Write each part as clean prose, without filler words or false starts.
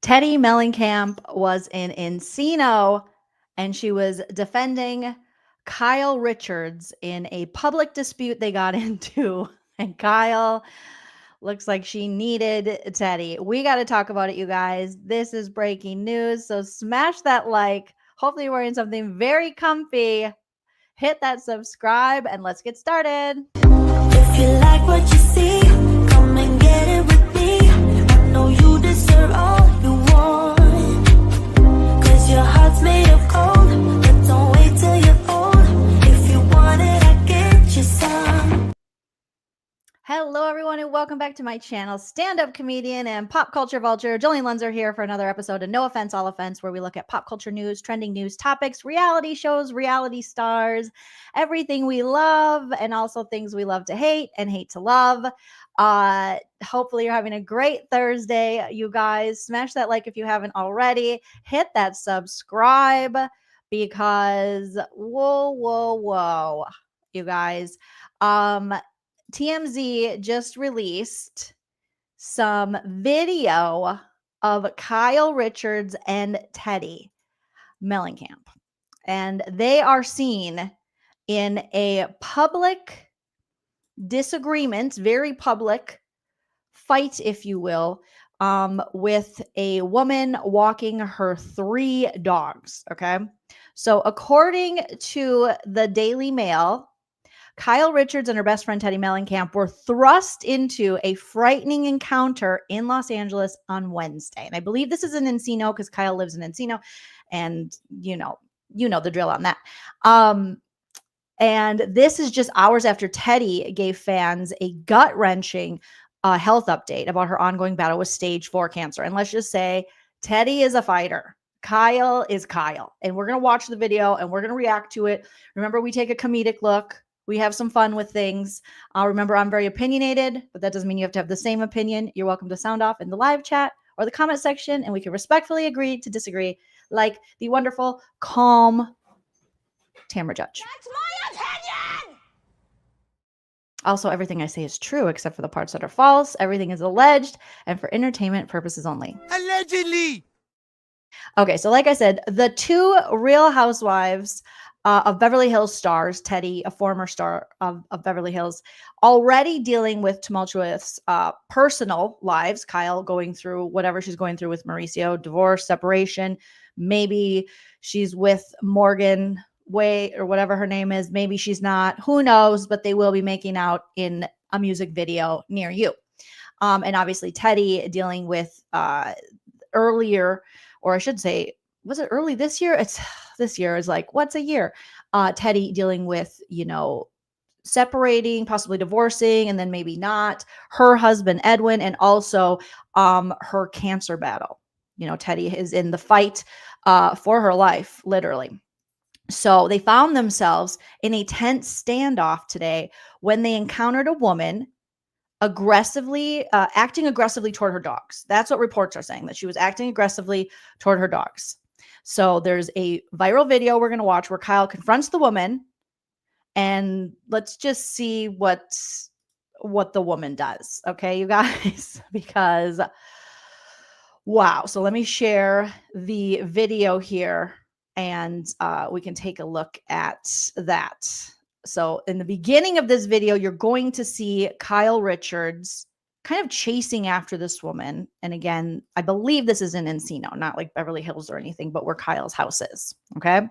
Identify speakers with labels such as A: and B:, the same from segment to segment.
A: Teddi Mellencamp was in Encino and she was defending Kyle Richards in a public dispute they got into. And Kyle looks like she needed Teddi. We got to talk about it, you guys. This is breaking news. So smash that like. Hopefully, you're wearing something very comfy. Hit that subscribe and let's get started.
B: If you like what you see, come and get it with me. I know you deserve all you want, 'cause your heart's made of gold. But don't wait till you're old. If you want it, I get you some.
A: Hello, everyone, and welcome back to my channel, stand-up comedian and pop culture vulture. Joleen Lunzer here for another episode of No Offense, All Offense, where we look at pop culture news, trending news topics, reality shows, reality stars, everything we love, and also things we love to hate and hate to love. Hopefully you're having a great Thursday, you guys. Smash that like if you haven't already. Hit that subscribe because whoa, you guys. TMZ just released some video of Kyle Richards and Teddi Mellencamp. And they are seen in a public disagreement, very public fight, if you will, with a woman walking her 3 dogs. Okay. So, according to the Daily Mail, Kyle Richards and her best friend Teddi Mellencamp were thrust into a frightening encounter in Los Angeles on Wednesday. And I believe this is in Encino because Kyle lives in Encino, and you know the drill on that. And this is just hours after Teddi gave fans a gut-wrenching health update about her ongoing battle with stage 4 cancer. And let's just say Teddi is a fighter. Kyle is Kyle. And we're going to watch the video and we're going to react to it. Remember, we take a comedic look. We have some fun with things. Remember, I'm very opinionated, but that doesn't mean you have to have the same opinion. You're welcome to sound off in the live chat or the comment section, and we can respectfully agree to disagree, like the wonderful, calm Tamara Judge.
B: That's my opinion!
A: Also, everything I say is true except for the parts that are false. Everything is alleged and for entertainment purposes only.
C: Allegedly.
A: Okay, so like I said, the 2 Real Housewives of Beverly Hills stars, Teddi, a former star of Beverly Hills, already dealing with tumultuous personal lives. Kyle going through whatever she's going through with Mauricio, divorce, separation. Maybe she's with Morgan Way or whatever her name is. Maybe she's not. Who knows? But they will be making out in a music video near you. And obviously Teddi dealing with earlier, or I should say, was it early this year? It's this year is like, what's a year? Teddi dealing with, separating, possibly divorcing, and then maybe not. Her husband, Edwin, and also her cancer battle. Teddi is in the fight for her life, literally. So they found themselves in a tense standoff today when they encountered a woman acting aggressively toward her dogs. That's what reports are saying, that she was acting aggressively toward her dogs. So there's a viral video we're going to watch where Kyle confronts the woman, and let's just see what the woman does. Okay, you guys, because wow. So let me share the video here and we can take a look at that. So in the beginning of this video, you're going to see Kyle Richards kind of chasing after this woman. And again, I believe this is in Encino, not like Beverly Hills or anything, but where Kyle's house is. Okay.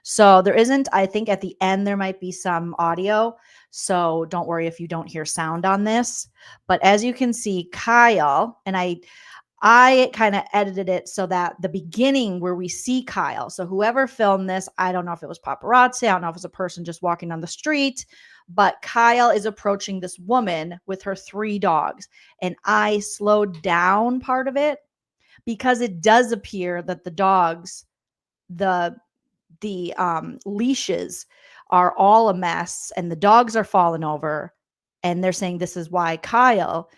A: So there isn't, I think at the end, there might be some audio. So don't worry if you don't hear sound on this. But as you can see, Kyle, and I kind of edited it so that the beginning where we see Kyle, so whoever filmed this, I don't know if it was paparazzi, I don't know if it was a person just walking on the street, but Kyle is approaching this woman with her 3 dogs. And I slowed down part of it because it does appear that the dogs, the leashes are all a mess and the dogs are falling over. And they're saying this is why Kyle,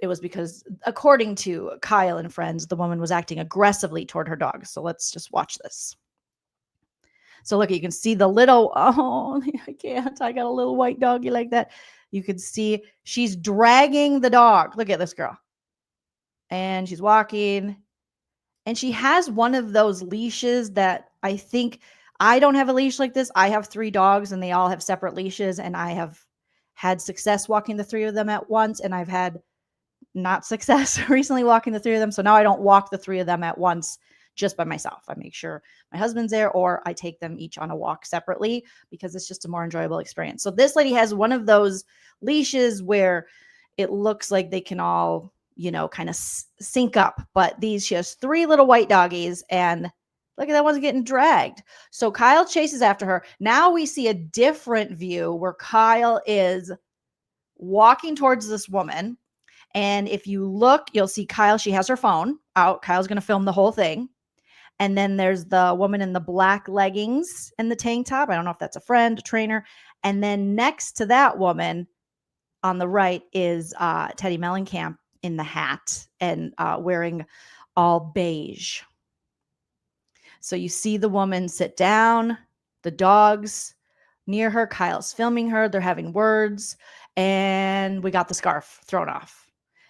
A: it was because, according to Kyle and friends, the woman was acting aggressively toward her dogs. So let's just watch this. So look, you can see the little, oh, I can't. I got a little white doggy like that. You can see she's dragging the dog. Look at this girl. and she's walking, and she has one of those leashes that I think I don't have a leash like this. I have 3 dogs and they all have separate leashes, and I have had success walking the 3 of them at once, and I've had not success recently walking the 3 of them. So now I don't walk the 3 of them at once just by myself. I make sure my husband's there, or I take them each on a walk separately because it's just a more enjoyable experience. So this lady has one of those leashes where it looks like they can all, kind of sync up. But she has 3 little white doggies, and look at that one's getting dragged. So Kyle chases after her. Now we see a different view where Kyle is walking towards this woman. And if you look, you'll see Kyle. She has her phone out. Kyle's going to film the whole thing. And then there's the woman in the black leggings and the tank top. I don't know if that's a friend, a trainer. And then next to that woman on the right is Teddi Mellencamp in the hat and wearing all beige. So you see the woman sit down, the dogs near her. Kyle's filming her. They're having words. And we got the scarf thrown off.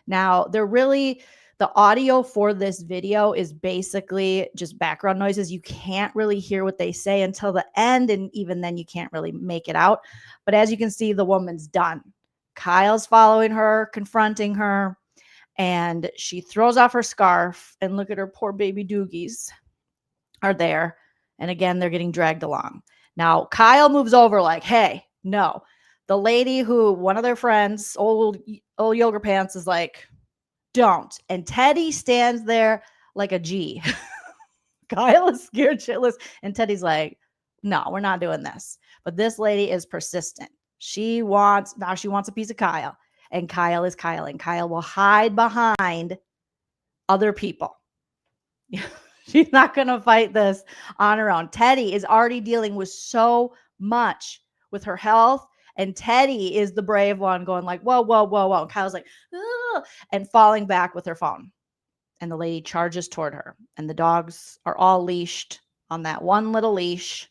A: Now, the audio for this video is basically just background noises. You can't really hear what they say until the end, and even then you can't really make it out. But as you can see, the woman's done. Kyle's following her, confronting her, and she throws off her scarf, and look at her poor baby doogies are there. And again, they're getting dragged along. Now, Kyle moves over like, hey, no. The lady one of their friends, old yoga pants, is like, don't. And Teddi stands there like a G. Kyle is scared shitless. And Teddy's like, no, we're not doing this. But this lady is persistent. She wants a piece of Kyle. And Kyle is Kyle. And Kyle will hide behind other people. She's not going to fight this on her own. Teddi is already dealing with so much with her health. And Teddi is the brave one going like, whoa, whoa, whoa, whoa. And Kyle's like, ugh, and falling back with her phone. And the lady charges toward her. And the dogs are all leashed on that one little leash.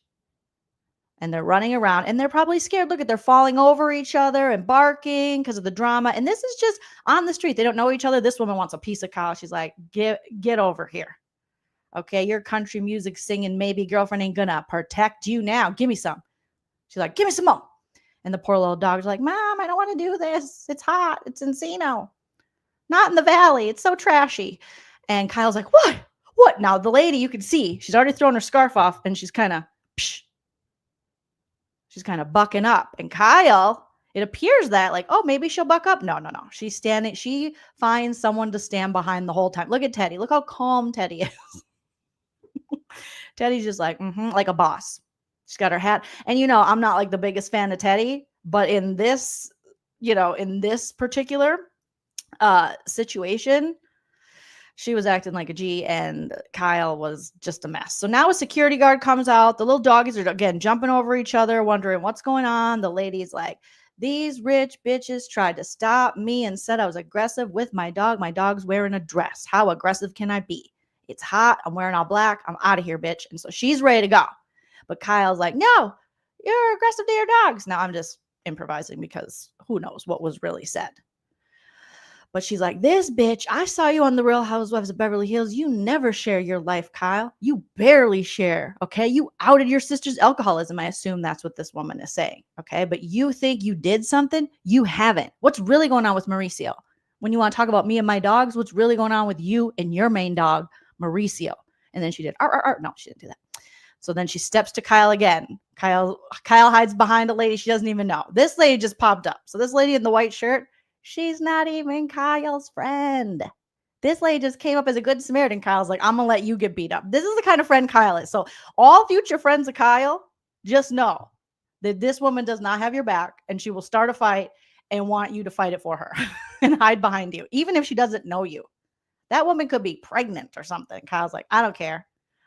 A: And they're running around. And they're probably scared. Look at, they're falling over each other and barking because of the drama. And this is just on the street. They don't know each other. This woman wants a piece of Kyle. She's like, get over here. Okay, your country music singing maybe girlfriend ain't gonna protect you now. Give me some. She's like, give me some more. And the poor little dogs are like, Mom, I don't want to do this. It's hot. It's Encino. Not in the valley. It's so trashy. And Kyle's like, what? What? Now the lady, you can see, she's already thrown her scarf off and she's kind of bucking up. And Kyle, it appears that like, oh, maybe she'll buck up. No. She's standing. She finds someone to stand behind the whole time. Look at Teddi. Look how calm Teddi is. Teddi's just like, like a boss. She's got her hat. And, I'm not like the biggest fan of Teddi, but in this, in this particular situation, she was acting like a G and Kyle was just a mess. So now a security guard comes out. The little doggies are, again, jumping over each other, wondering what's going on. The lady's like, these rich bitches tried to stop me and said I was aggressive with my dog. My dog's wearing a dress. How aggressive can I be? It's hot. I'm wearing all black. I'm out of here, bitch. And so she's ready to go. But Kyle's like, no, you're aggressive to your dogs. Now I'm just improvising because who knows what was really said. But she's like, this bitch, I saw you on the Real Housewives of Beverly Hills. You never share your life, Kyle. You barely share, okay? You outed your sister's alcoholism. I assume that's what this woman is saying, okay? But you think you did something? You haven't. What's really going on with Mauricio? When you want to talk about me and my dogs, what's really going on with you and your main dog, Mauricio? And then she did, no, she didn't do that. So then she steps to Kyle again. Kyle hides behind a lady she doesn't even know. This lady just popped up. So this lady in the white shirt, she's not even Kyle's friend. This lady just came up as a good Samaritan. Kyle's like, I'm going to let you get beat up. This is the kind of friend Kyle is. So all future friends of Kyle, just know that this woman does not have your back and she will start a fight and want you to fight it for her and hide behind you, even if she doesn't know you. That woman could be pregnant or something. Kyle's like, I don't care.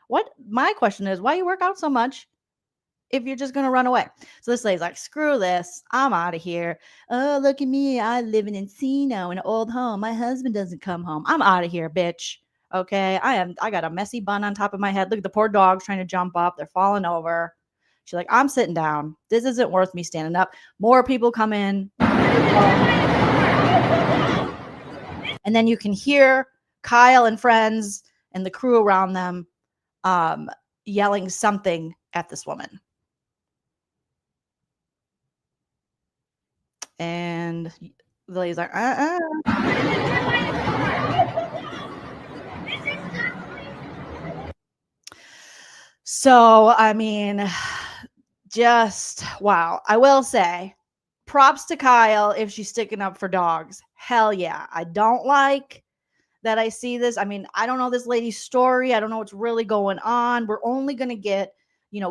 A: What my question is, why you work out so much if you're just going to run away? So this lady's like, screw this. I'm out of here. Oh, look at me. I live in Encino in an old home. My husband doesn't come home. I'm out of here, bitch. Okay. I got a messy bun on top of my head. Look at the poor dogs trying to jump up. They're falling over. She's like, I'm sitting down. This isn't worth me standing up. More people come in. And then you can hear Kyle and friends and the crew around them yelling something at this woman. And the lady's like, So, I mean, just wow. I will say, props to Kyle if she's sticking up for dogs. Hell yeah. I don't like that I see this. I mean, I don't know this lady's story. I don't know what's really going on. We're only going to get,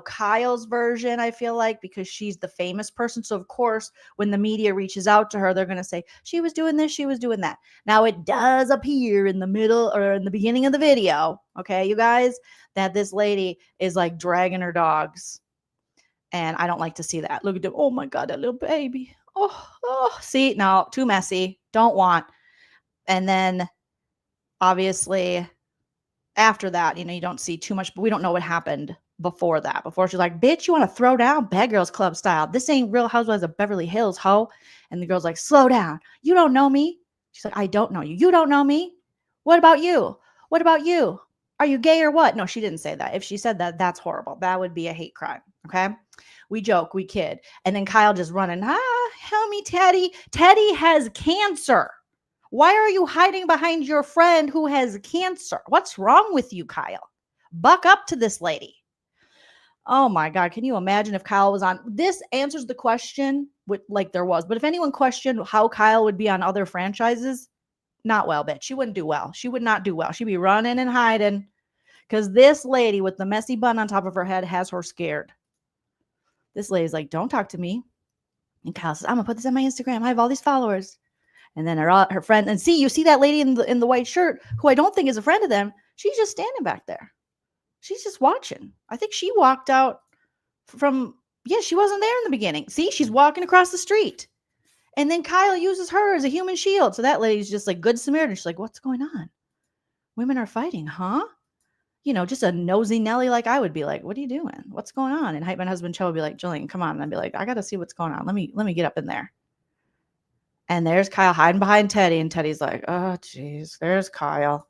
A: Kyle's version, I feel like, because she's the famous person. So, of course, when the media reaches out to her, they're going to say, she was doing this, she was doing that. Now, it does appear in the middle or in the beginning of the video, okay, you guys, that this lady is like dragging her dogs. And I don't like to see that. Look at them. Oh my God, that little baby. Oh, see, no, too messy. Don't want. And then obviously after that, you don't see too much, but we don't know what happened before that. Before she's like, bitch, you want to throw down? Bad Girls Club style. This ain't Real Housewives of Beverly Hills, ho. And the girl's like, slow down. You don't know me. She's like, I don't know you. You don't know me. What about you? What about you? Are you gay or what? No, she didn't say that. If she said that, that's horrible. That would be a hate crime. Okay. We joke, we kid. And then Kyle just running, help me, Teddi. Teddi has cancer. Why are you hiding behind your friend who has cancer? What's wrong with you, Kyle? Buck up to this lady. Oh my God. Can you imagine if Kyle was on? This answers the question like there was. But if anyone questioned how Kyle would be on other franchises, not well, bitch. She wouldn't do well. She would not do well. She'd be running and hiding because this lady with the messy bun on top of her head has her scared. This lady's like, don't talk to me. And Kyle says, I'm going to put this on my Instagram. I have all these followers. And then her friend, and you see that lady in the white shirt, who I don't think is a friend of them. She's just standing back there. She's just watching. I think she walked out she wasn't there in the beginning. See, she's walking across the street. And then Kyle uses her as a human shield. So that lady's just like good Samaritan. She's like, what's going on? Women are fighting, huh? Just a nosy Nelly like I would be like, what are you doing? What's going on? And my husband Joe would be like, Joleen, come on. And I'd be like, I got to see what's going on. Let me get up in there. And there's Kyle hiding behind Teddi. And Teddy's like, oh, geez, there's Kyle.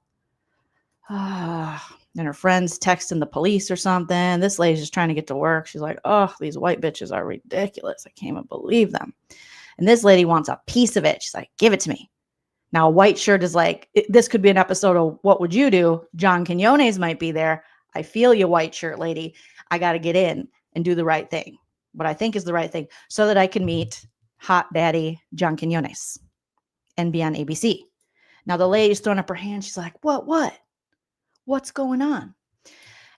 A: And her friend's texting the police or something. This lady's just trying to get to work. She's like, oh, these white bitches are ridiculous. I can't even believe them. And this lady wants a piece of it. She's like, give it to me. Now, a white shirt is like, this could be an episode of What Would You Do? John Quinones might be there. I feel you, white shirt lady. I got to get in and do the right thing. What I think is the right thing so that I can meet hot daddy John Quinones and be on ABC. Now, the lady's throwing up her hand. She's like, what? What's going on?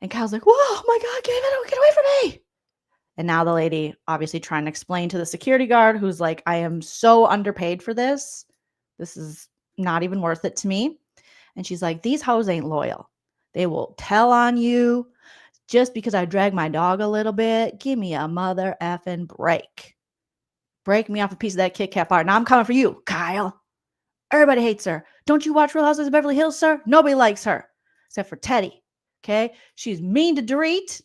A: And Kyle's like, whoa, my God, get away from me. And now the lady obviously trying to explain to the security guard who's like, I am so underpaid for this. This is not even worth it to me. And she's like, these hoes ain't loyal. They will tell on you just because I drag my dog a little bit. Give me a mother effing break. Break me off a piece of that Kit Kat bar. Now I'm coming for you, Kyle. Everybody hates her. Don't you watch Real Housewives of Beverly Hills, sir? Nobody likes her except for Teddi. Okay? She's mean to Dorit.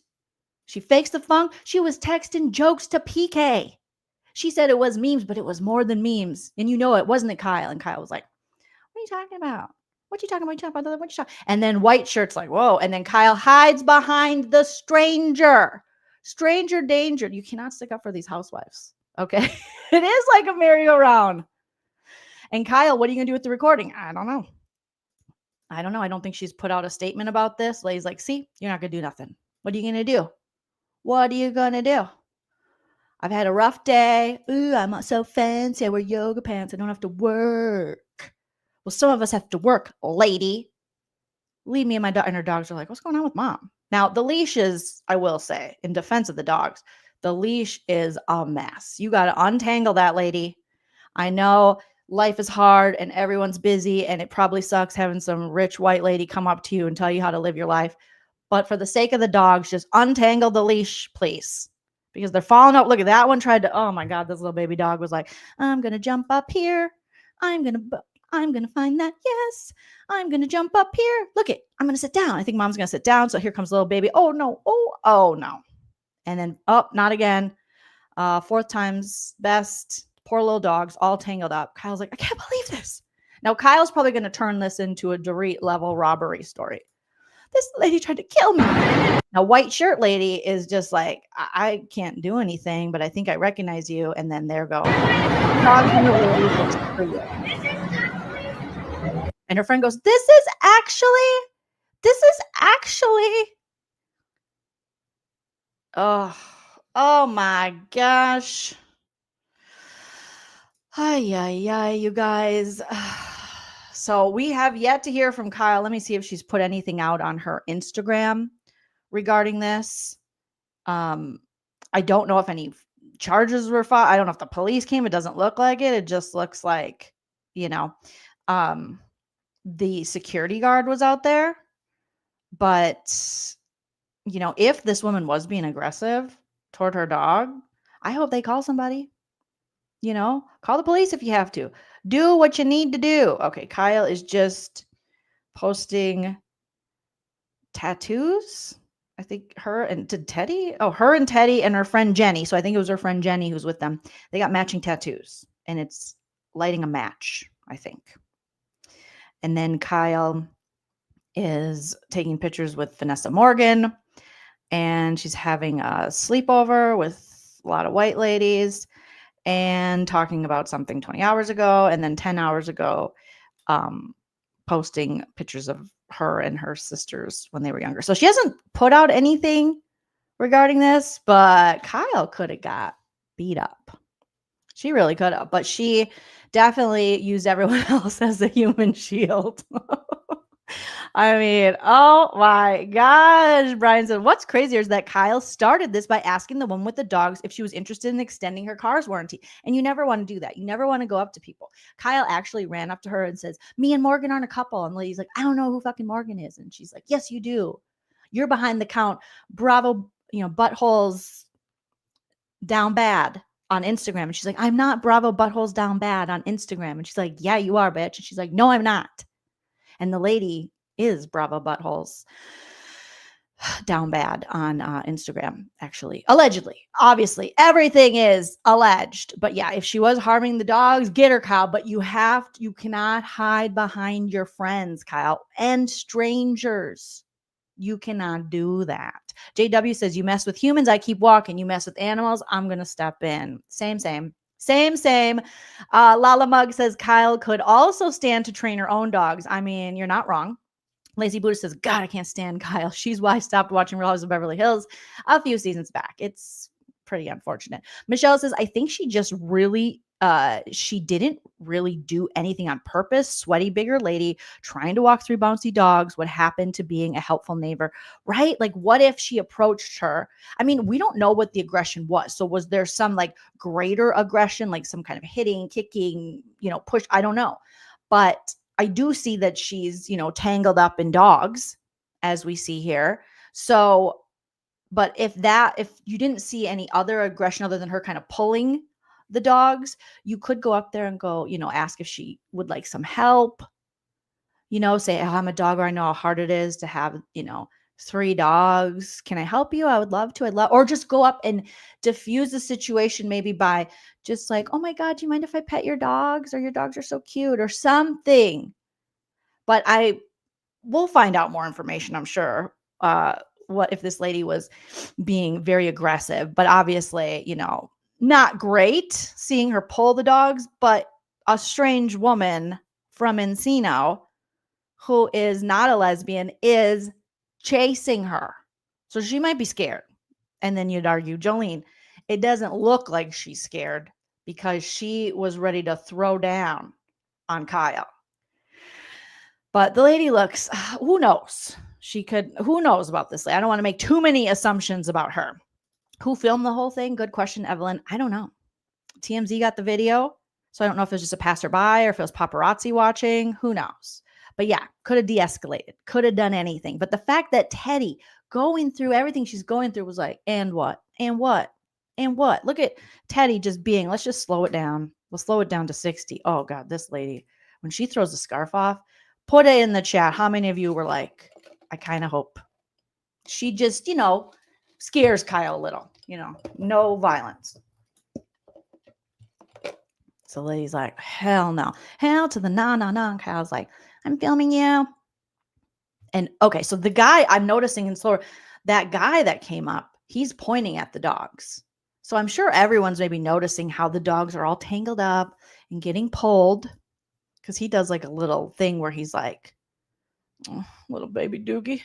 A: She fakes the funk. She was texting jokes to PK. She said it was memes, but it was more than memes. And it wasn't Kyle. And Kyle was like, what are you talking about? What you talking about? What you talking? And then white shirt's like, whoa. And then Kyle hides behind the stranger. Stranger danger. You cannot stick up for these housewives. Okay? It is like a merry-go-round. And Kyle, what are you going to do with the recording? I don't know. I don't think she's put out a statement about this. Lady's like, see, you're not going to do nothing. What are you going to do? What are you going to do? I've had a rough day. Ooh, I'm so fancy. I wear yoga pants. I don't have to work. Well, some of us have to work, lady. Leave me and my dog. And her dogs are like, what's going on with mom? Now, the leash is, I will say, in defense of the dogs, the leash is a mess. You got to untangle that, lady. I know life is hard and everyone's busy and it probably sucks having some rich white lady come up to you and tell you how to live your life. But for the sake of the dogs, just untangle the leash, please. Because they're falling out. Look at that one tried to, oh my God, this little baby dog was like, I'm going to jump up here. I'm going to find that. Yes, I'm going to jump up here. Look it. I'm going to sit down. I think mom's going to sit down. So here comes little baby. Oh no. Oh no. And then, not again. Fourth time's best. Poor little dogs all tangled up. Kyle's like, I can't believe this. Now, Kyle's probably going to turn this into a Dorit level robbery story. This lady tried to kill me. Now, white shirt lady is just like, I can't do anything, but I think I recognize you. And then there go. Dogs in the lady for you. And her friend goes, this is actually. Oh my gosh. Ay, you guys. So we have yet to hear from Kyle. Let me see if she's put anything out on her Instagram regarding this. I don't know if any charges were filed. I don't know if the police came. It doesn't look like it. It just looks like, the security guard was out there. But, if this woman was being aggressive toward her dog, I hope they call somebody. Call the police if you have to. Do what you need to do. Okay, Kyle is just posting tattoos. I think her and Teddi and her friend Jenny. So I think it was her friend Jenny who's with them. They got matching tattoos and it's lighting a match, I think. And then Kyle is taking pictures with Vanessa Morgan and she's having a sleepover with a lot of white ladies and talking about something 20 hours ago and then 10 hours ago posting pictures of her and her sisters when they were younger. So she hasn't put out anything regarding this, but Kyle could have got beat up. She really could have, but she definitely used everyone else as a human shield. I mean, oh my gosh. Brian said, what's crazier is that Kyle started this by asking the woman with the dogs if she was interested in extending her car's warranty. And you never want to do that. You never want to go up to people. Kyle actually ran up to her and says, me and Morgan aren't a couple. And the lady's like, I don't know who fucking Morgan is. And she's like, yes, you do. You're behind the count. Bravo, buttholes down bad on Instagram. And she's like, I'm not Bravo buttholes down bad on Instagram. And she's like, yeah, you are, bitch. And she's like, no, I'm not. And the lady is Bravo buttholes down bad on Instagram, actually. Allegedly. Obviously, everything is alleged. But yeah, if she was harming the dogs, get her, Kyle. But you cannot hide behind your friends, Kyle, and strangers. You cannot do that. JW says, you mess with humans, I keep walking. You mess with animals, I'm going to step in. Same. Lala Mug says, Kyle could also stand to train her own dogs. I mean, you're not wrong. Lazy Buddha says, God, I can't stand Kyle. She's why I stopped watching Real Housewives of Beverly Hills a few seasons back. It's pretty unfortunate. Michelle says, I think she just really, she didn't really do anything on purpose. Sweaty, bigger lady trying to walk through bouncy dogs. What happened to being a helpful neighbor, right? Like, what if she approached her? I mean, we don't know what the aggression was. So was there some like greater aggression, like some kind of hitting, kicking, push? I don't know. But I do see that she's, tangled up in dogs, as we see here. So, but if you didn't see any other aggression other than her kind of pulling the dogs, you could go up there and go, ask if she would like some help, say, oh, I'm a dog, or I know how hard it is to have, 3 dogs. Can I help you? I would love to. Or just go up and diffuse the situation maybe by just like, oh my God, do you mind if I pet your dogs? Or your dogs are so cute or something. But we'll find out more information, I'm sure. What if this lady was being very aggressive, but obviously, not great seeing her pull the dogs, but a strange woman from Encino who is not a lesbian is chasing her. So she might be scared. And then you'd argue, Jolene, it doesn't look like she's scared because she was ready to throw down on Kyle. But the lady looks, who knows? Who knows about this lady? I don't want to make too many assumptions about her. Who filmed the whole thing? Good question, Evelyn. I don't know. TMZ got the video. So I don't know if it was just a passerby or if it was paparazzi watching. Who knows? But yeah, could have de-escalated. Could have done anything. But the fact that Teddi going through everything she's going through was like, and what? And what? And what? Look at Teddi just being, let's just slow it down. Let's slow it down to 60. Oh God, this lady, when she throws the scarf off, put it in the chat. How many of you were like, I kind of hope she just, scares Kyle a little, no violence. So the lady's like, hell no. Hell to the no. And Kyle's like, I'm filming you. And okay, so the guy I'm noticing in slower, that guy that came up, he's pointing at the dogs. So I'm sure everyone's maybe noticing how the dogs are all tangled up and getting pulled, because he does like a little thing where he's like, oh, little baby Doogie.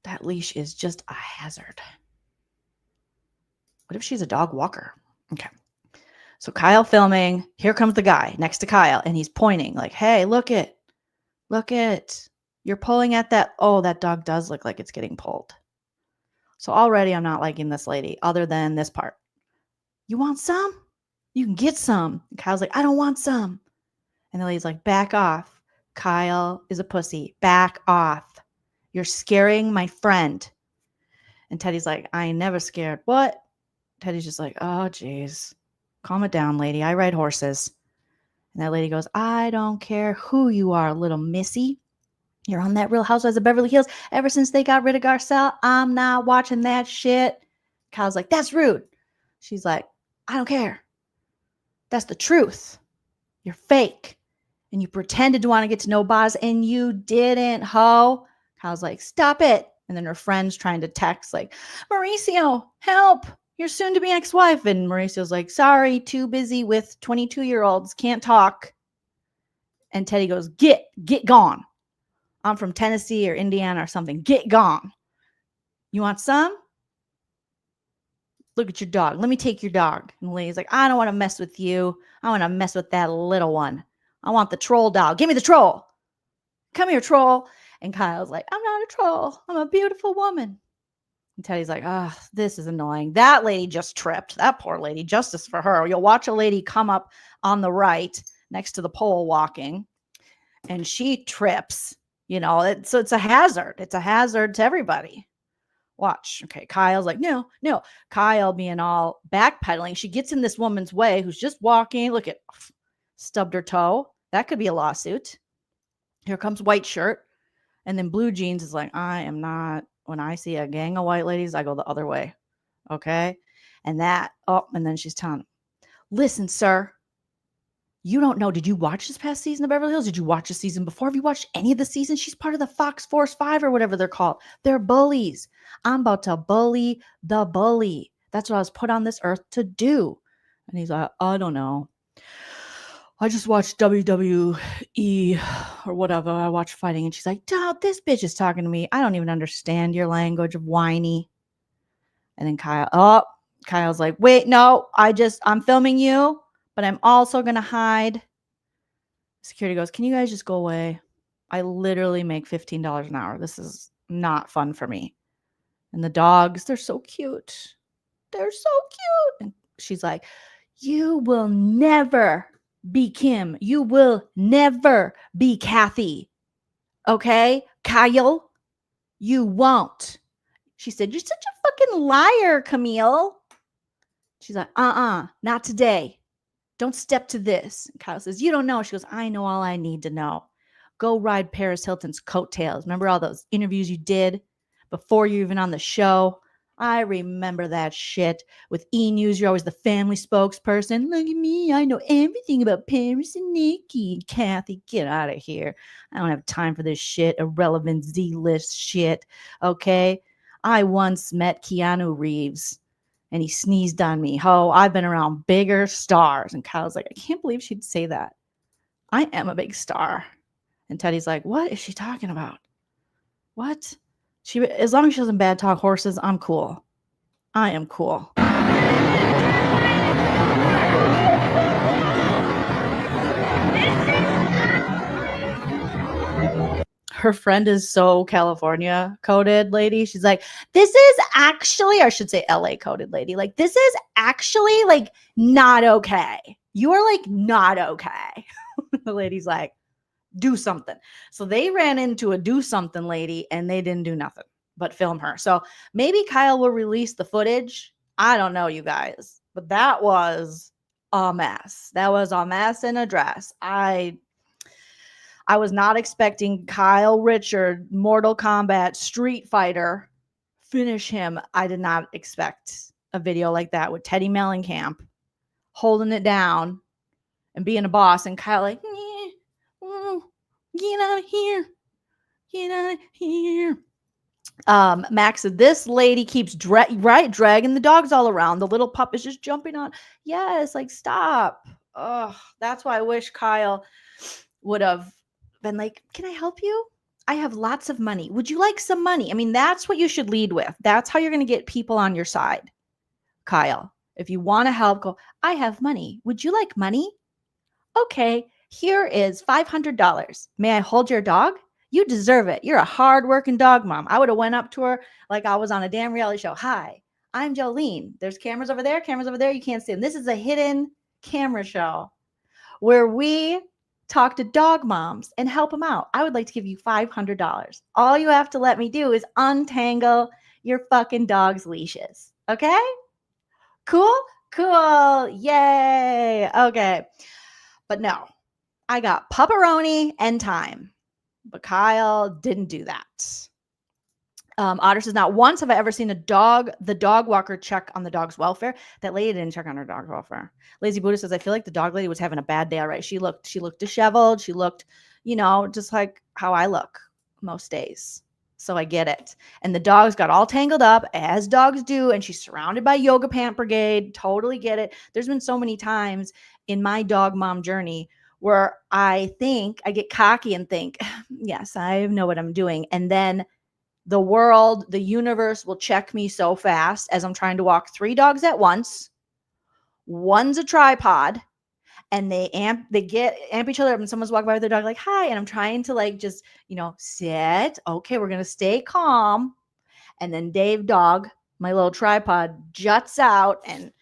A: That leash is just a hazard. What if she's a dog walker? Okay. So Kyle filming. Here comes the guy next to Kyle, and he's pointing like, hey, look it. You're pulling at that. Oh, that dog does look like it's getting pulled. So already I'm not liking this lady, other than this part. You want some? You can get some. And Kyle's like, I don't want some. And the lady's like, back off. Kyle is a pussy. Back off. You're scaring my friend. And Teddy's like, I ain't never scared. What? Teddy's just like, oh, geez. Calm it down, lady. I ride horses. And that lady goes, I don't care who you are, little missy. You're on that Real Housewives of Beverly Hills. Ever since they got rid of Garcelle, I'm not watching that shit. Kyle's like, that's rude. She's like, I don't care. That's the truth. You're fake. And you pretended to want to get to know Boz, and you didn't, ho. Kyle's like, stop it. And then her friend's trying to text like, Mauricio, help. Your soon-to-be ex-wife. And Mauricio's like, sorry, too busy with 22-year-olds. Can't talk. And Teddy goes, get gone. I'm from Tennessee or Indiana or something. Get gone. You want some? Look at your dog. Let me take your dog. And the lady's like, I don't want to mess with you. I want to mess with that little one. I want the troll dog. Give me the troll. Come here, troll. And Kyle's like, I'm not a troll. I'm a beautiful woman. And Teddy's like, oh, this is annoying. That lady just tripped. That poor lady. Justice for her. You'll watch a lady come up on the right next to the pole walking, and she trips. You know, so it's a hazard. It's a hazard to everybody. Watch. Okay. Kyle's like, no. Kyle being all backpedaling. She gets in this woman's way who's just walking. Look at, stubbed her toe. That could be a lawsuit. Here comes white shirt. And then blue jeans is like, I am not, when I see a gang of white ladies, I go the other way. Okay. And then she's telling him, listen, sir, you don't know. Did you watch this past season of Beverly Hills? Did you watch the season before? Have you watched any of the seasons? She's part of the Fox Force 5 or whatever they're called. They're bullies. I'm about to bully the bully. That's what I was put on this earth to do. And he's like, I don't know. I just watched WWE or whatever. I watch fighting. And she's like, this bitch is talking to me. I don't even understand your language of whiny. And then Kyle's like, wait, no, I'm filming you, but I'm also going to hide. Security goes, can you guys just go away? I literally make $15 an hour. This is not fun for me. And the dogs, they're so cute. They're so cute. And she's like, you will never be Kim. You will never be Kathy. Okay, Kyle, you won't. She said, you're such a fucking liar, Camille. She's like, not today. Don't step to this. And Kyle says, you don't know. She goes, I know all I need to know. Go ride Paris Hilton's coattails. Remember all those interviews you did before you're even on the show? I remember that shit. With E! News, you're always the family spokesperson. Look at me. I know everything about Paris and Nikki. Kathy, get out of here. I don't have time for this shit. Irrelevant Z-list shit. Okay? I once met Keanu Reeves, and he sneezed on me. I've been around bigger stars. And Kyle's like, I can't believe she'd say that. I am a big star. And Teddy's like, what is she talking about? What? As long as she doesn't bad talk horses, I'm cool. I am cool. Her friend is so California coded lady. She's like, this is actually, or I should say LA coded lady. Like, this is actually like not okay. You are like not okay. The lady's like, do something. So they ran into a do something lady and they didn't do nothing but film her. So maybe Kyle will release the footage. I don't know, you guys, but that was a mess. That was a mess in a dress. I was not expecting Kyle Richard, Mortal Kombat Street Fighter, finish him. I did not expect a video like that with Teddi Mellencamp holding it down and being a boss, and Kyle like, get out of here. Get out of here. Max said, this lady keeps dragging the dogs all around. The little pup is just jumping on. Yes, like stop. Oh, that's why I wish Kyle would have been like, can I help you? I have lots of money. Would you like some money? I mean, that's what you should lead with. That's how you're going to get people on your side. Kyle, if you want to help, go, I have money. Would you like money? Okay, here is $500. May I hold your dog? You deserve it. You're a hardworking dog mom. I would have went up to her like I was on a damn reality show. Hi, I'm Joleen. There's cameras over there, cameras over there. You can't see them. This is a hidden camera show where we talk to dog moms and help them out. I would like to give you $500. All you have to let me do is untangle your fucking dog's leashes. Okay? Cool? Cool. Yay. Okay. But no, I got pepperoni and time. But Kyle didn't do that. Otter says, not once have I ever seen the dog walker check on the dog's welfare. That lady didn't check on her dog's welfare. Lazy Buddha says, I feel like the dog lady was having a bad day. All right. She looked disheveled. She looked, just like how I look most days. So I get it. And the dogs got all tangled up, as dogs do. And she's surrounded by yoga pant brigade. Totally get it. There's been so many times in my dog mom journey where I think I get cocky and think, yes, I know what I'm doing. And then the world, the universe will check me so fast as I'm trying to walk 3 dogs at once. One's a tripod, and they amp each other up, and someone's walking by with their dog like, hi. And I'm trying to like, just, sit. Okay, we're going to stay calm. And then Dave dog, my little tripod, juts out, and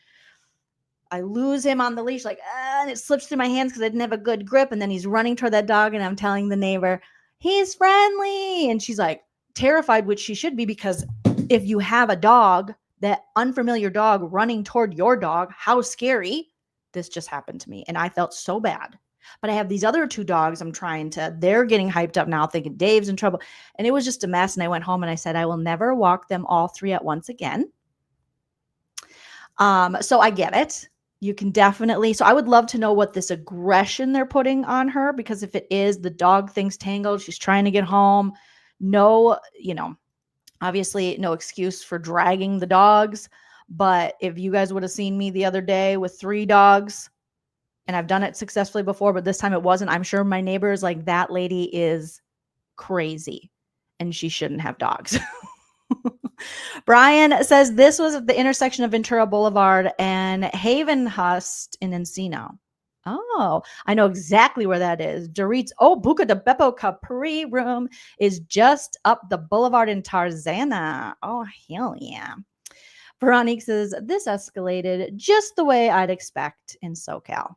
A: I lose him on the leash, like, and it slips through my hands because I didn't have a good grip. And then he's running toward that dog, and I'm telling the neighbor, he's friendly. And she's like terrified, which she should be, because if you have a dog, that unfamiliar dog running toward your dog, how scary. This just happened to me, and I felt so bad. But I have these other 2 dogs they're getting hyped up now, thinking Dave's in trouble. And it was just a mess. And I went home and I said, I will never walk them all 3 at once again. So I get it. You can definitely, so I would love to know what this aggression they're putting on her, because if it is the dog thing's tangled, she's trying to get home. No, obviously no excuse for dragging the dogs. But if you guys would have seen me the other day with 3 dogs, and I've done it successfully before, but this time it wasn't, I'm sure my neighbor is like, that lady is crazy and she shouldn't have dogs. Brian says this was at the intersection of Ventura Boulevard and Havenhurst in Encino. Oh, I know exactly where that is. Dorit's, Buca de Beppo Capri room is just up the boulevard in Tarzana. Oh, hell yeah. Veronique says, this escalated just the way I'd expect in SoCal.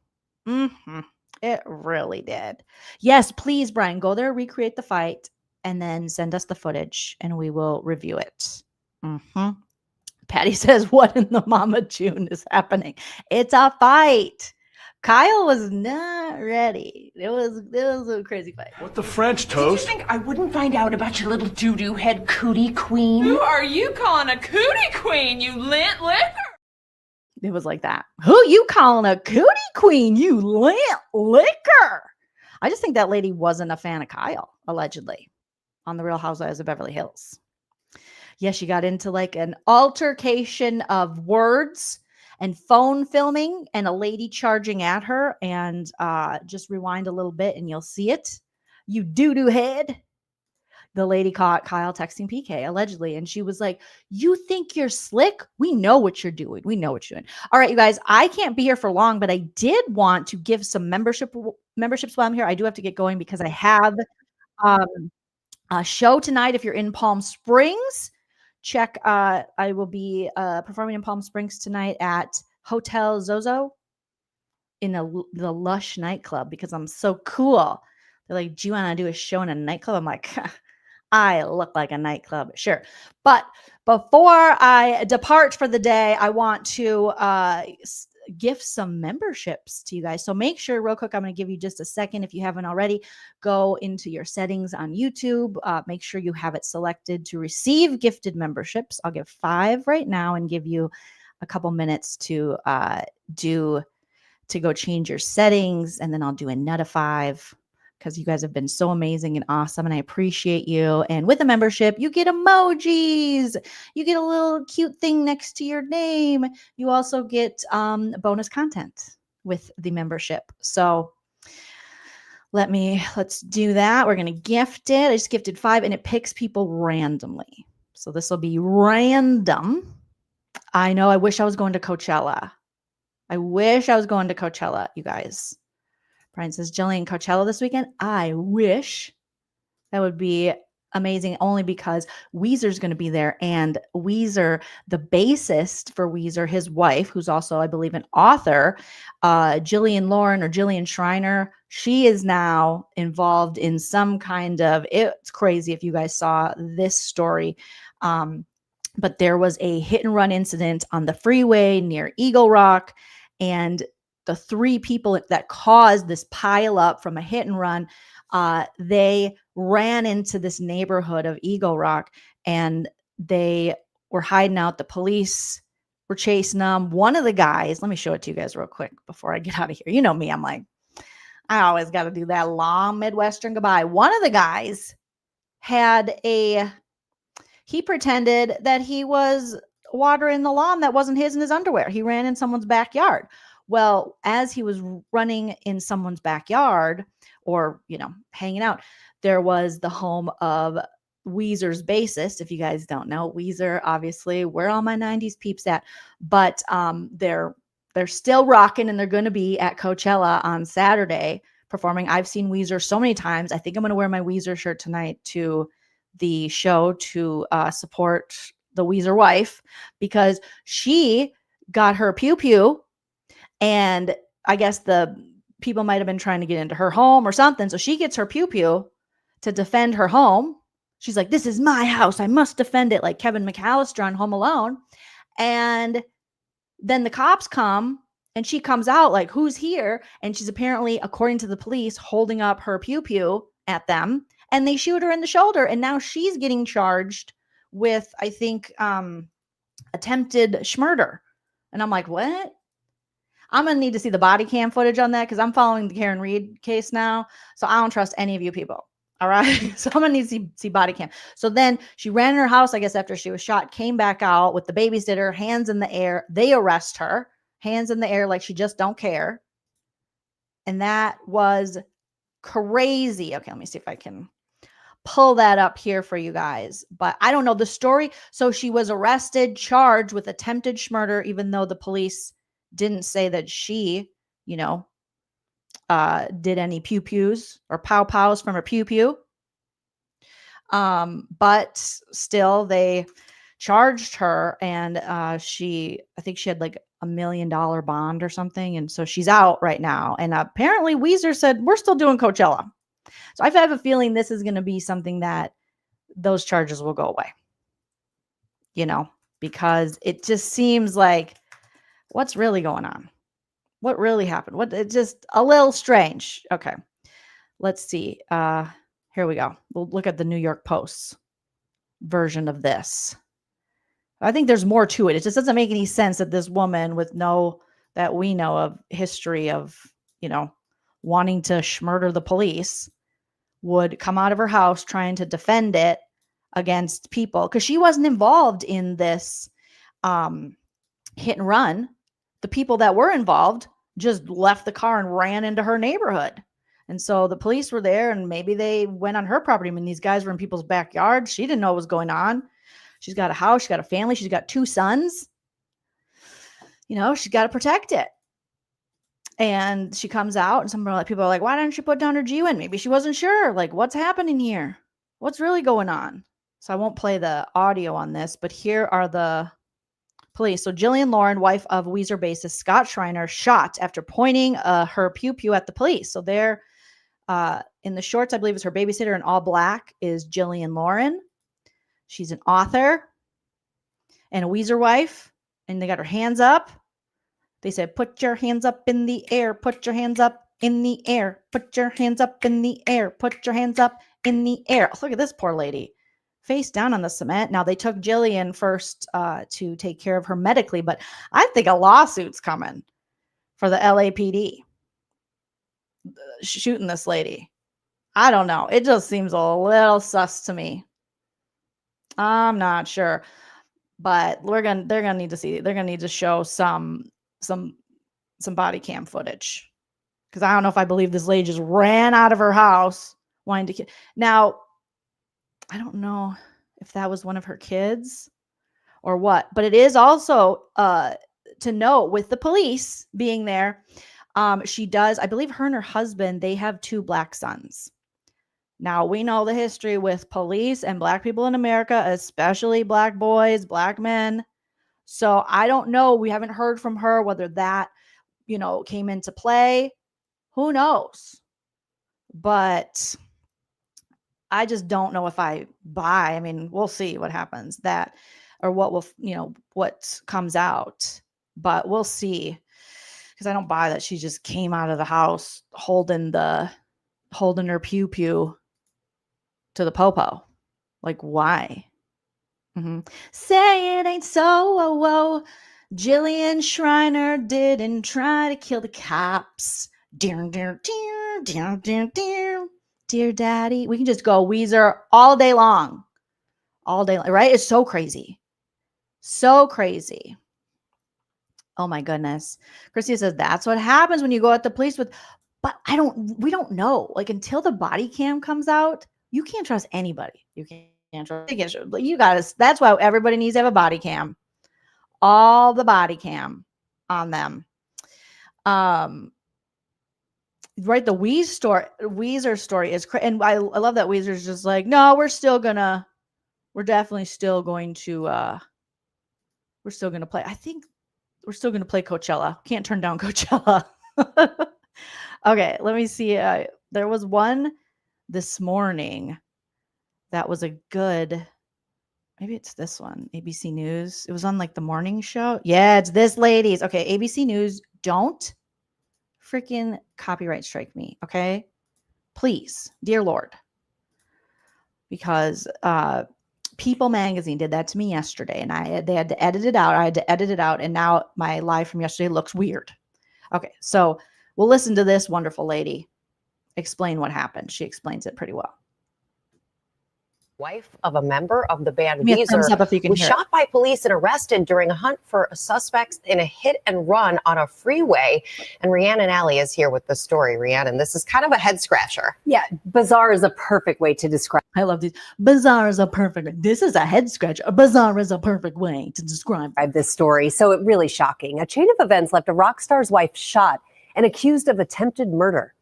A: It really did. Yes, please, Brian, go there, recreate the fight, and then send us the footage, and we will review it. Patty says, what in the Mama June is happening? It's a fight. Kyle was not ready. It was a crazy fight.
C: What the French toast?
D: Did you think I wouldn't find out about your little doo-doo head cootie queen?
E: Who are you calling a cootie queen, you lint liquor?
A: It was like that. Who you calling a cootie queen, you lint liquor? I just think that lady wasn't a fan of Kyle, allegedly, on the Real Housewives of Beverly Hills. Yes, she got into like an altercation of words and phone filming and a lady charging at her. And just rewind a little bit and you'll see it. You doo-doo head. The lady caught Kyle texting PK, allegedly. And she was like, you think you're slick? We know what you're doing. We know what you're doing. All right, you guys, I can't be here for long, but I did want to give some memberships while I'm here. I do have to get going because I have a show tonight. If you're in Palm Springs, check. I will be performing in Palm Springs tonight at Hotel Zozo in the Lush nightclub because I'm so cool. They're like, do you want to do a show in a nightclub? I'm like, I look like a nightclub. Sure. But before I depart for the day, I want to gift some memberships to you guys. So make sure real quick, I'm going to give you just a second. If you haven't already, go into your settings on YouTube. Make sure you have it selected to receive gifted memberships. I'll give 5 right now and give you a couple minutes to do to go change your settings, and then I'll do another 5 because you guys have been so amazing and awesome, and I appreciate you. And with a membership, you get emojis. You get a little cute thing next to your name. You also get bonus content with the membership. So let's do that. We're going to gift it. I just gifted 5, and it picks people randomly. So this will be random. I know. I wish I was going to Coachella. You guys. Brian says, Joleen, Coachella this weekend? I wish. That would be amazing, only because Weezer's going to be there. And Weezer, the bassist for Weezer, his wife, who's also, I believe, an author, Jillian Schreiner, she is now involved in some kind of, it's crazy if you guys saw this story. But there was a hit and run incident on the freeway near Eagle Rock, and the 3 people that caused this pile up from a hit and run, they ran into this neighborhood of Eagle Rock, and they were hiding out. The police were chasing them. One of the guys, let me show it to you guys real quick before I get out of here. You know me, I'm like, I always got to do that long Midwestern goodbye. One of the guys he pretended that he was watering the lawn that wasn't his in his underwear. He ran in someone's backyard. Well, as he was running in someone's backyard or, hanging out, there was the home of Weezer's bassist. If you guys don't know, Weezer, obviously, where all my 90s peeps at, but they're still rocking, and they're going to be at Coachella on Saturday performing. I've seen Weezer so many times. I think I'm going to wear my Weezer shirt tonight to the show to support the Weezer wife, because she got her pew-pew, and I guess the people might have been trying to get into her home or something. So she gets her pew-pew to defend her home. She's like, this is my house, I must defend it, like Kevin McAllister on Home Alone. And then the cops come, and she comes out like, who's here? And she's apparently, according to the police, holding up her pew-pew at them, and they shoot her in the shoulder. And now she's getting charged with, I think, attempted murder. And I'm like, what? I'm going to need to see the body cam footage on that, because I'm following the Karen Reed case now. So I don't trust any of you people. All right. So I'm going to need to see body cam. So then she ran in her house, I guess, after she was shot, came back out with the babysitter, hands in the air. They arrest her, hands in the air, like she just don't care. And that was crazy. Okay, let me see if I can pull that up here for you guys. But I don't know the story. So she was arrested, charged with attempted murder, even though the police didn't say that she, did any pew-pews or pow-pows from her pew-pew. But still, they charged her, and I think she had like $1 million bond or something. And so she's out right now. And apparently Weezer said, we're still doing Coachella. So I have a feeling this is going to be something that those charges will go away, because it just seems like, what's really going on? What really happened? It's just a little strange. Okay. Let's see. Here we go. We'll look at the New York Post's version of this. I think there's more to it. It just doesn't make any sense that this woman that we know of history of, wanting to murder the police would come out of her house trying to defend it against people, because she wasn't involved in this hit and run. The people that were involved just left the car and ran into her neighborhood. And so the police were there, and maybe they went on her property. I mean, these guys were in people's backyard. She didn't know what was going on. She's got a house. She's got a family. She's got 2 sons. She's got to protect it. And she comes out, and people are like, why didn't she put down her GUN? Maybe she wasn't sure. Like, what's happening here? What's really going on? So I won't play the audio on this, but here are the police. So Jillian Lauren, wife of Weezer bassist Scott Schreiner, shot after pointing her pew-pew at the police. So there, in the shorts, I believe is her babysitter in all black is Jillian Lauren. She's an author and a Weezer wife, and they got her hands up. They said, put your hands up in the air, put your hands up in the air, put your hands up in the air, put your hands up in the air. Oh, look at this poor lady, face down on the cement. Now, they took Jillian first to take care of her medically, but I think a lawsuit's coming for the LAPD shooting this lady. I don't know. It just seems a little sus to me. I'm not sure, but they're gonna need to see. They're gonna need to show some body cam footage, because I don't know if I believe this lady just ran out of her house wanting to kill. Now, I don't know if that was one of her kids or what, but it is also to note with the police being there. She does, I believe her and her husband, they have 2 black sons. Now, we know the history with police and black people in America, especially black boys, black men. So I don't know. We haven't heard from her whether that, came into play. Who knows? But I just don't know if I buy. I mean, we'll see what happens or what will, what comes out, but we'll see. Because I don't buy that she just came out of the house holding her pew to the popo. Like, why? Say it ain't so. Oh, Jillian Schreiner didn't try to kill the cops. Dear, dear, dear, dear, dear, dear, dear daddy. We can just go Weezer all day long. All day long, right? It's so crazy. So crazy. Oh my goodness. Christy says that's what happens when you go at the police with, but we don't know. Like, until the body cam comes out, you can't trust anybody. You can't trust. You gotta. That's why everybody needs to have a body cam. All the body cam on them. Right. The Weezer story is crazy. And I love that Weezer's just like, no, we're definitely still going to play. I think we're still going to play Coachella. Can't turn down Coachella. Okay, let me see. There was one this morning that was a good, maybe it's this one, ABC News. It was on like the morning show. Yeah, it's this ladies. Okay, ABC News, don't freaking copyright strike me, okay? Please, dear Lord. Because People Magazine did that to me yesterday, and they had to edit it out. I had to edit it out, and now my live from yesterday looks weird. Okay, so we'll listen to this wonderful lady explain what happened. She explains it pretty well.
C: Wife of a member of the band
A: Weezer
C: was shot by police and arrested during a hunt for suspects in a hit and run on a freeway. And Rhiannon Alley is here with the story. Rhiannon, this is kind of a head scratcher.
F: Yeah, bizarre is a perfect way to describe.
A: I love these. Bizarre is a perfect. This is a head scratcher. Bizarre is a perfect way to describe
F: this story. So it really shocking. A chain of events left a rock star's wife shot and accused of attempted murder.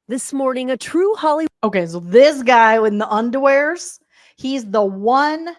F: This morning, a true Hollywood.
A: Okay, so this guy with the underwears, he's the one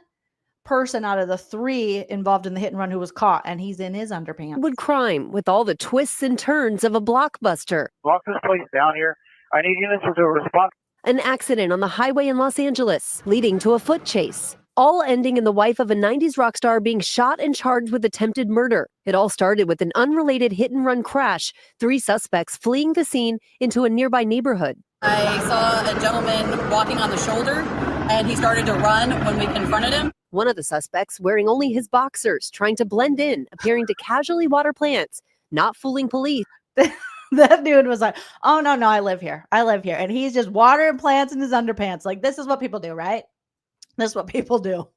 A: person out of the 3 involved in the hit and run who was caught, and he's in his underpants.
F: Hollywood crime with all the twists and turns of a blockbuster.
G: Walk this place down here. I need units to respond.
F: An accident on the highway in Los Angeles, leading to a foot chase. All ending in the wife of a 90s rock star being shot and charged with attempted murder. It all started with an unrelated hit-and-run crash, 3 suspects fleeing the scene into a nearby neighborhood.
H: I saw a gentleman walking on the shoulder, and he started to run when we confronted him.
F: One of the suspects wearing only his boxers, trying to blend in, appearing to casually water plants, not fooling police.
A: That dude was like, oh, no, I live here. And he's just watering plants in his underpants. Like, this is what people do, right? That's what people do.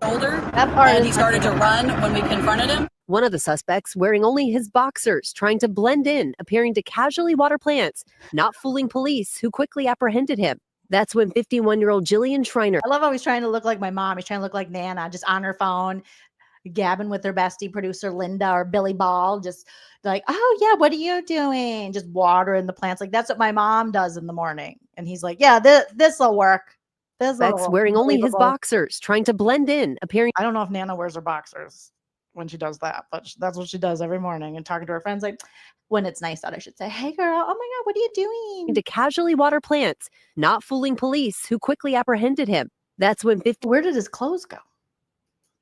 H: Shoulder, and he started to run when we confronted him.
F: One of the suspects wearing only his boxers, trying to blend in, appearing to casually water plants, not fooling police, who quickly apprehended him. That's when 51-year-old Jillian Schreiner.
A: I love how he's trying to look like my mom. He's trying to look like Nana, just on her phone, gabbing with her bestie producer Linda or Billy Ball, just like, oh yeah, what are you doing? Just watering the plants. Like, that's what my mom does in the morning. And he's like, yeah, this will work.
F: Suspects wearing only his boxers, trying to blend in, appearing.
A: I don't know if Nana wears her boxers when she does that, but that's what she does every morning. And talking to her friends, like, when it's nice out, I should say, hey girl, oh my God, what are you doing?
F: To casually water plants, not fooling police, who quickly apprehended him. That's when
A: Where did his clothes go?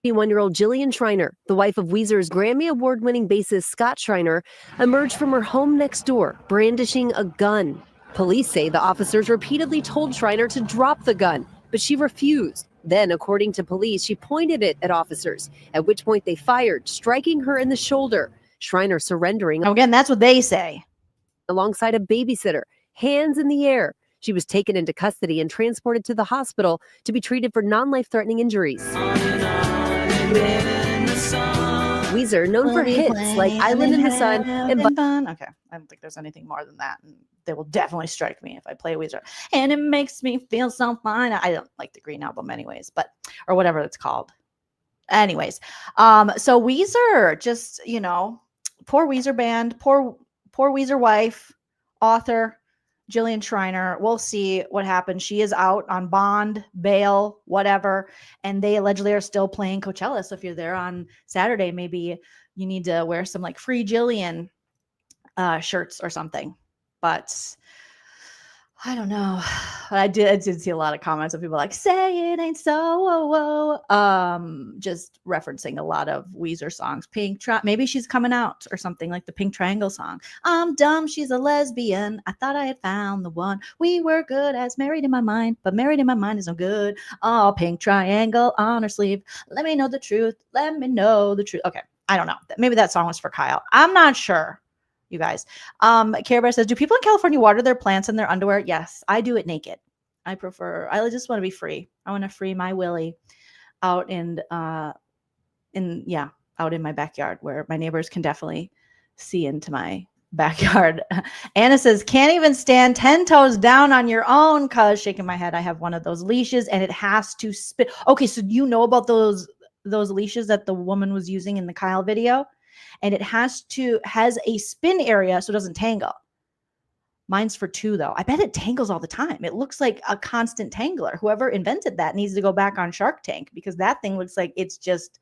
F: 51-year-old Jillian Schreiner, the wife of Weezer's Grammy Award-winning bassist Scott Schreiner, emerged from her home next door, brandishing a gun. Police say the officers repeatedly told Schreiner to drop the gun, but she refused. Then, according to police, she pointed it at officers, at which point they fired, striking her in the shoulder. Schreiner surrendering
A: Again, that's what they say.
F: alongside a babysitter, hands in the air. She was taken into custody and transported to the hospital to be treated for non-life-threatening injuries. Weezer, known for hits like Island in the Sun and
A: Okay, I don't think there's anything more than that. And they will definitely strike me if I play Weezer. And it makes me feel so fine. I don't like the Green Album anyways, but or whatever it's called. Anyways, so Weezer, just, you know, poor Weezer band, poor Weezer wife, author, Jillian Schreiner. We'll see what happens. She is out on bond, bail, whatever. And they allegedly are still playing Coachella. So if you're there on Saturday, maybe you need to wear some like Free Jillian shirts or something. But I don't know. I did see a lot of comments of people like, say it ain't so, whoa, whoa. Just referencing a lot of Weezer songs. Maybe she's coming out or something like the Pink Triangle song. I'm dumb, she's a lesbian. I thought I had found the one. We were good as married in my mind, but married in my mind is no good. Oh, Pink Triangle on her sleeve. Let me know the truth. Let me know the truth. Okay, I don't know. Maybe that song was for Kyle. I'm not sure. You guys. Care Bear says, do people in California water their plants in their underwear? Yes, I do it naked. I just want to be free. I want to free my willy out out in my backyard where my neighbors can definitely see into my backyard. Anna says, can't even stand 10 toes down on your own. Cause shaking my head. I have one of those leashes and it has to spin. Okay. So you know about those leashes that the woman was using in the Kyle video? And it has a spin area so it doesn't tangle. Mine's for 2 though. I bet it tangles all the time. It looks like a constant tangler. Whoever invented that needs to go back on Shark Tank because that thing looks like it's just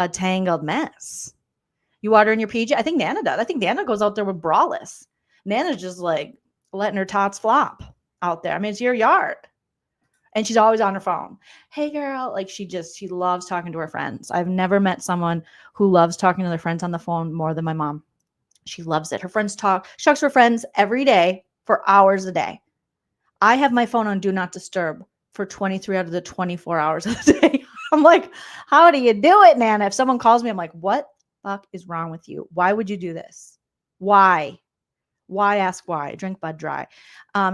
A: a tangled mess. You water in your PJ? I think Nana does. I think Nana goes out there with braless. Nana's just like letting her tots flop out there. I mean, it's your yard. And she's always on her phone. Hey, girl. Like she loves talking to her friends. I've never met someone who loves talking to their friends on the phone more than my mom. She loves it. Her friends talk. She talks to her friends every day for hours a day. I have my phone on Do Not Disturb for 23 out of the 24 hours of the day. I'm like, how do you do it, Nana? If someone calls me, I'm like, what the fuck is wrong with you? Why would you do this? Why? Why ask why? Drink Bud Dry.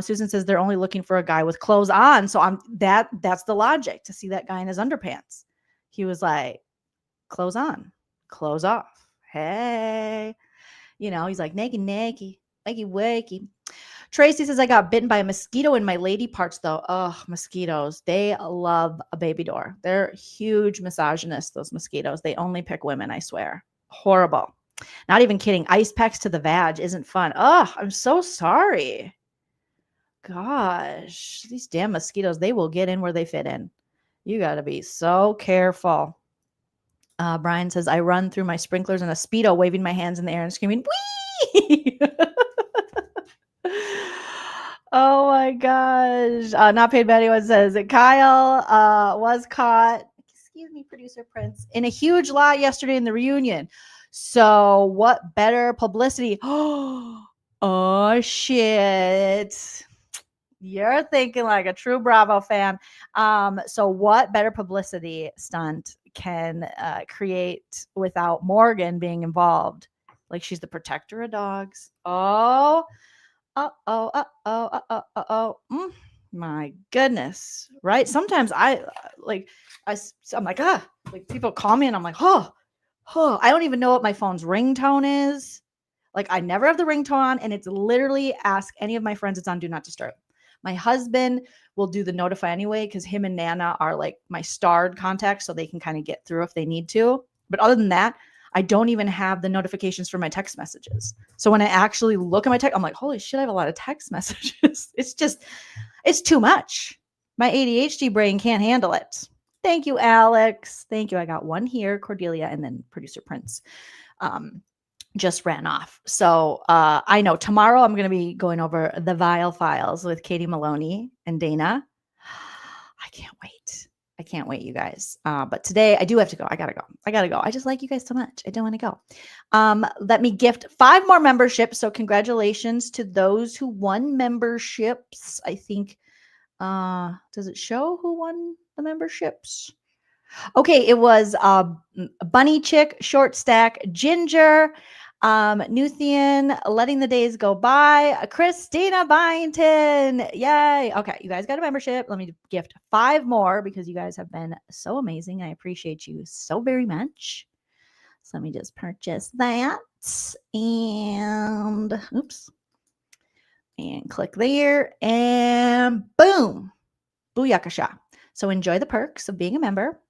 A: Susan says they're only looking for a guy with clothes on. So that's the logic to see that guy in his underpants. He was like, clothes on, clothes off. Hey, you know, he's like naked, wakey, wakey. Tracy says I got bitten by a mosquito in my lady parts though. Oh, mosquitoes. They love a baby door. They're huge misogynists, those mosquitoes. They only pick women, I swear. Horrible. Not even kidding. Ice packs to the vag isn't fun. Oh, I'm so sorry. Gosh, these damn mosquitoes, they will get in where they fit in. You got to be so careful. Brian says, I run through my sprinklers in a Speedo, waving my hands in the air and screaming, wee! Oh my gosh. Not paid by anyone says that Kyle was caught, excuse me, producer Prince, in a huge lie yesterday in the reunion. So what better publicity? Oh shit. You're thinking like a true Bravo fan. So what better publicity stunt can create without Morgan being involved? Like she's the protector of dogs. My goodness. Right? Sometimes I'm like, like people call me and I'm like, I don't even know what my phone's ringtone is. Like I never have the ringtone on and it's literally ask any of my friends. It's on Do Not Disturb. My husband will do the notify anyway because him and Nana are like my starred contacts so they can kind of get through if they need to. But other than that, I don't even have the notifications for my text messages. So when I actually look at my text, I'm like, holy shit, I have a lot of text messages. It's too much. My ADHD brain can't handle it. Thank you, Alex. Thank you. I got one here, Cordelia, and then producer Prince just ran off. So I know tomorrow I'm going to be going over the Vile Files with Katie Maloney and Dana. I can't wait, you guys. But today I do have to go. I gotta go. I just like you guys so much. I don't want to go. Let me gift 5 more memberships. So congratulations to those who won memberships. I think, does it show who won the memberships? Okay, it was Bunny Chick, Short Stack, Ginger, Nuthian, letting the days go by. Christina Byington. Yay. Okay, you guys got a membership. Let me gift 5 more because you guys have been so amazing. I appreciate you so very much. So let me just purchase that. And oops. And click there. And boom. Booyakasha. So enjoy the perks of being a member.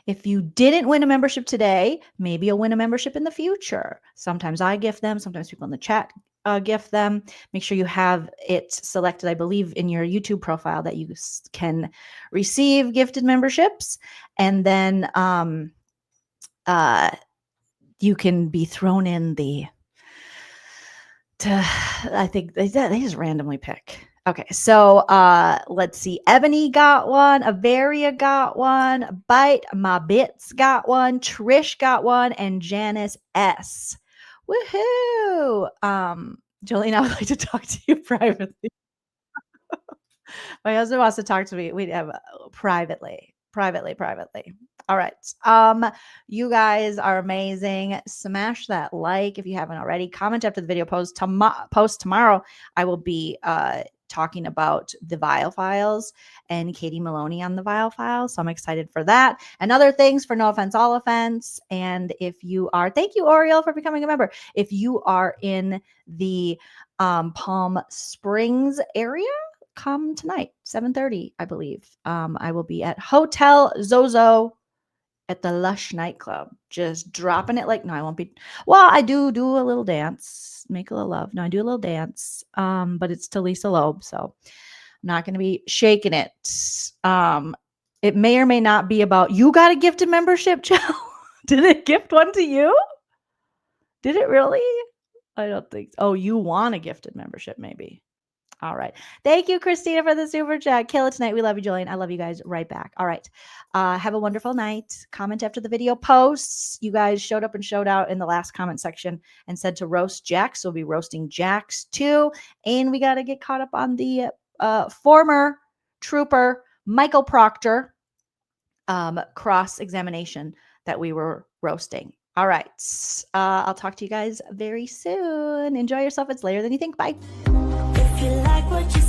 A: If you didn't win a membership today, maybe you'll win a membership in the future. Sometimes I gift them. Sometimes people in the chat gift them. Make sure you have it selected, I believe, in your YouTube profile that you can receive gifted memberships. And then you can be thrown in I think they just randomly pick. Okay, so let's see. Ebony got one. Avaria got one. Bite My Bits got one. Trish got one. And Janice S. Woohoo! Jolene, I would like to talk to you privately. My husband wants to talk to me. We'd have privately. All right. You guys are amazing. Smash that like if you haven't already. Comment after the video post. Tomorrow, I will be talking about the Vial Files and Katie Maloney on the Vial Files. So I'm excited for that. And other things for No Offense, All Offense. And if you are, thank you, Oriel, for becoming a member. If you are in the Palm Springs area, come tonight, 7:30, I believe. I will be at Hotel Zozo at the Lush nightclub, just dropping it like, no, I won't be. Well, I do a little dance, make a little love. No, I do a little dance, but it's to Lisa Loeb, so I'm not going to be shaking it. It may or may not be about, you got a gifted membership, Joe? Did it gift one to you? Did it really? I don't think so. Oh, you want a gifted membership, maybe. All right. Thank you, Christina, for the super chat. Kill it tonight. We love you, Jolene. I love you guys right back. All right. Have a wonderful night. Comment after the video posts. You guys showed up and showed out in the last comment section and said to roast Jax. So we'll be roasting Jax too. And we got to get caught up on the former trooper Michael Proctor cross-examination that we were roasting. All right. I'll talk to you guys very soon. Enjoy yourself. It's later than you think. Bye.
B: If you like what you